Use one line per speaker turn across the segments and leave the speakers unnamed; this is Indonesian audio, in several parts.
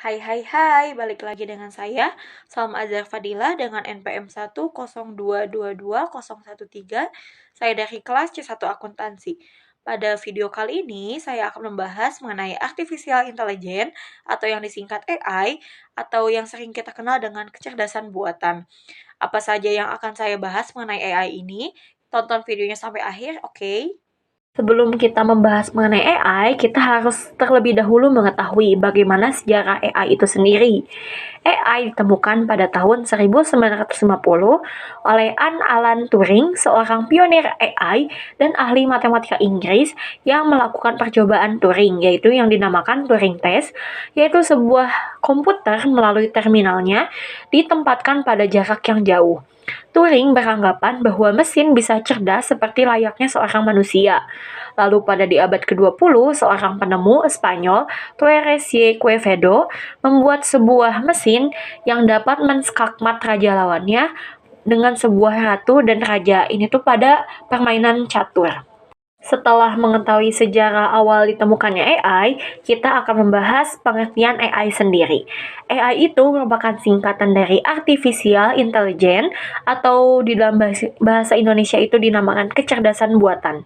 Hai hai hai, balik lagi dengan saya, Salma Azhar Fadila dengan NPM 102222013. Saya dari kelas C1 Akuntansi. Pada video kali ini, saya akan membahas mengenai Artificial Intelligence atau yang disingkat AI atau yang sering kita kenal dengan kecerdasan buatan. Apa saja yang akan saya bahas mengenai AI ini? Tonton videonya sampai akhir, oke? Sebelum kita membahas mengenai AI, kita harus terlebih dahulu mengetahui bagaimana sejarah AI itu sendiri. AI ditemukan pada tahun 1950 oleh Anne Alan Turing, seorang pionir AI dan ahli matematika Inggris yang melakukan percobaan Turing, yaitu yang dinamakan Turing Test, yaitu sebuah komputer melalui terminalnya ditempatkan pada jarak yang jauh. Turing beranggapan bahwa mesin bisa cerdas seperti layaknya seorang manusia. Lalu pada di abad ke-20, seorang penemu Spanyol, Tueresier Quevedo, membuat sebuah mesin yang dapat menskakmat raja lawannya dengan sebuah ratu dan raja. Ini tuh pada permainan catur. Setelah mengetahui sejarah awal ditemukannya AI, kita akan membahas pengertian AI sendiri. AI itu merupakan singkatan dari Artificial Intelligence atau di dalam bahasa Indonesia itu dinamakan kecerdasan buatan.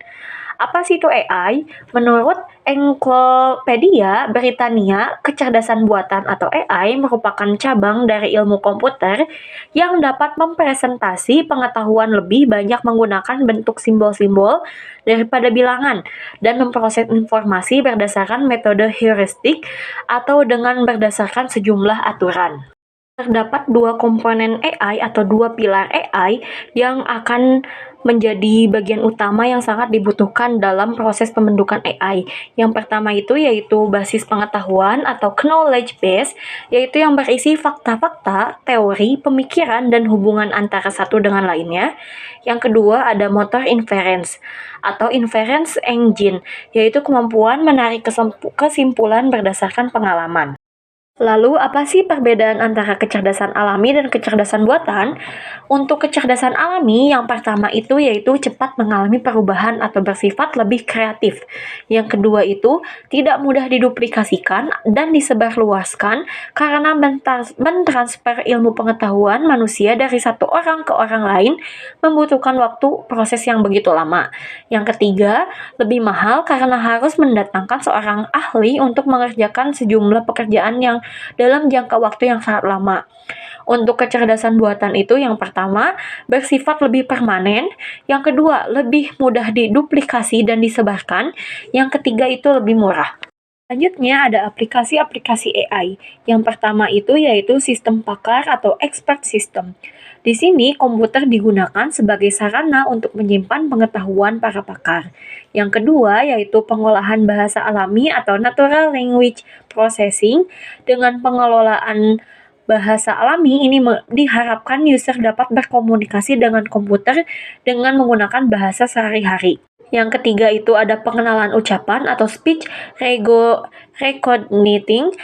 Apa sih itu AI? Menurut Encyclopedia Britania, kecerdasan buatan atau AI merupakan cabang dari ilmu komputer yang dapat mempresentasi pengetahuan lebih banyak menggunakan bentuk simbol-simbol daripada bilangan dan memproses informasi berdasarkan metode heuristik atau dengan berdasarkan sejumlah aturan. Terdapat dua komponen AI atau dua pilar AI yang akan menjadi bagian utama yang sangat dibutuhkan dalam proses pembentukan AI. Yang pertama itu yaitu basis pengetahuan atau knowledge base, yaitu yang berisi fakta-fakta, teori, pemikiran, dan hubungan antara satu dengan lainnya. Yang kedua ada motor inference atau inference engine, yaitu kemampuan menarik kesimpulan berdasarkan pengalaman. Lalu, apa sih perbedaan antara kecerdasan alami dan kecerdasan buatan? Untuk kecerdasan alami, yang pertama itu yaitu cepat mengalami perubahan atau bersifat lebih kreatif. Yang kedua itu tidak mudah diduplikasikan dan disebarluaskan karena mentransfer ilmu pengetahuan manusia dari satu orang ke orang lain membutuhkan waktu proses yang begitu lama. Yang ketiga, lebih mahal karena harus mendatangkan seorang ahli untuk mengerjakan sejumlah pekerjaan yang dalam jangka waktu yang sangat lama. Untuk kecerdasan buatan itu yang pertama, bersifat lebih permanen, yang kedua, lebih mudah diduplikasi dan disebarkan, yang ketiga itu lebih murah. Selanjutnya ada aplikasi-aplikasi AI. Yang pertama itu yaitu sistem pakar atau expert system. Di sini komputer digunakan sebagai sarana untuk menyimpan pengetahuan para pakar. Yang kedua yaitu pengolahan bahasa alami atau natural language processing. Dengan pengelolaan bahasa alami ini diharapkan user dapat berkomunikasi dengan komputer dengan menggunakan bahasa sehari-hari. Yang ketiga itu ada pengenalan ucapan atau speech recognition,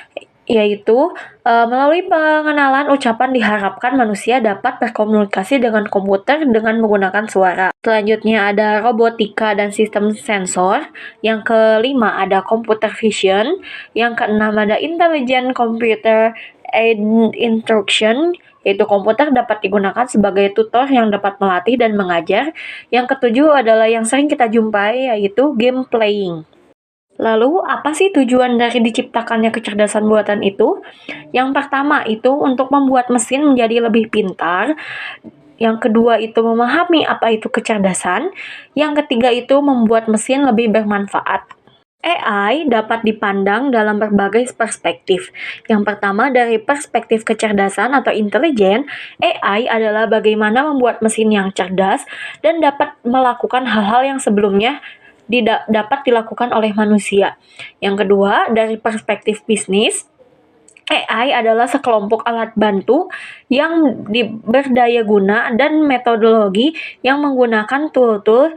yaitu melalui pengenalan ucapan diharapkan manusia dapat berkomunikasi dengan komputer dengan menggunakan suara. Selanjutnya ada robotika dan sistem sensor. Yang kelima ada computer vision. Yang keenam ada intelligent computer and instruction, yaitu komputer dapat digunakan sebagai tutor yang dapat melatih dan mengajar. Yang ketujuh adalah yang sering kita jumpai yaitu game playing. Lalu, apa sih tujuan dari diciptakannya kecerdasan buatan itu? Yang pertama itu untuk membuat mesin menjadi lebih pintar. Yang kedua itu memahami apa itu kecerdasan. Yang ketiga itu membuat mesin lebih bermanfaat. AI dapat dipandang dalam berbagai perspektif. Yang pertama dari perspektif kecerdasan atau intelijen, AI adalah bagaimana membuat mesin yang cerdas dan dapat melakukan hal-hal yang sebelumnya dapat dilakukan oleh manusia. Yang kedua, dari perspektif bisnis, AI adalah sekelompok alat bantu yang berdaya guna dan metodologi yang menggunakan tool-tool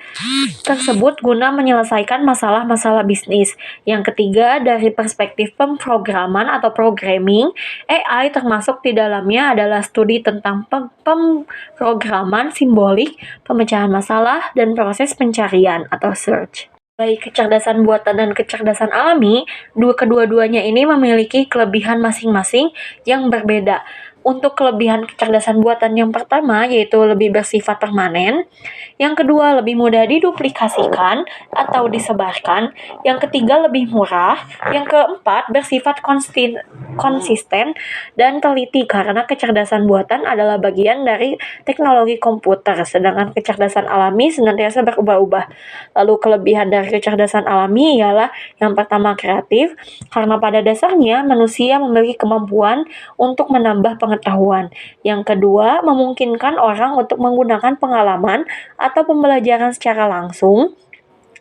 tersebut guna menyelesaikan masalah-masalah bisnis. Yang ketiga, dari perspektif pemrograman atau programming, AI termasuk di dalamnya adalah studi tentang pemrograman simbolik, pemecahan masalah, dan proses pencarian atau search. Baik kecerdasan buatan dan kecerdasan alami, kedua-duanya ini memiliki kelebihan masing-masing yang berbeda. Untuk kelebihan kecerdasan buatan yang pertama, yaitu lebih bersifat permanen. Yang kedua, lebih mudah diduplikasikan atau disebarkan. Yang ketiga, lebih murah. Yang keempat, bersifat konsisten dan teliti karena kecerdasan buatan adalah bagian dari teknologi komputer, sedangkan kecerdasan alami senantiasa berubah-ubah. Lalu kelebihan dari kecerdasan alami ialah yang pertama kreatif, karena pada dasarnya manusia memiliki kemampuan untuk menambah pengetahuan. Yang kedua, memungkinkan orang untuk menggunakan pengalaman atau pembelajaran secara langsung.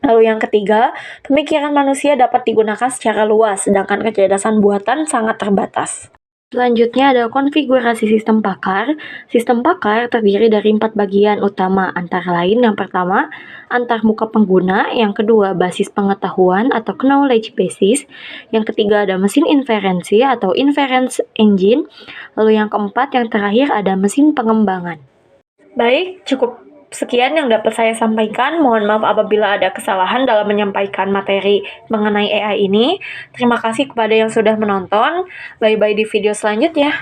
Lalu yang ketiga, pemikiran manusia dapat digunakan secara luas, sedangkan kecerdasan buatan sangat terbatas. Selanjutnya ada konfigurasi sistem pakar. Sistem pakar terdiri dari 4 bagian utama, antara lain yang pertama, antarmuka pengguna, yang kedua, basis pengetahuan atau knowledge basis, yang ketiga ada mesin inferensi atau inference engine, lalu yang keempat, yang terakhir ada mesin pengembangan. Baik, cukup sekian yang dapat saya sampaikan. Mohon maaf apabila ada kesalahan dalam menyampaikan materi mengenai AI ini. Terima kasih kepada yang sudah menonton. Bye-bye di video selanjutnya.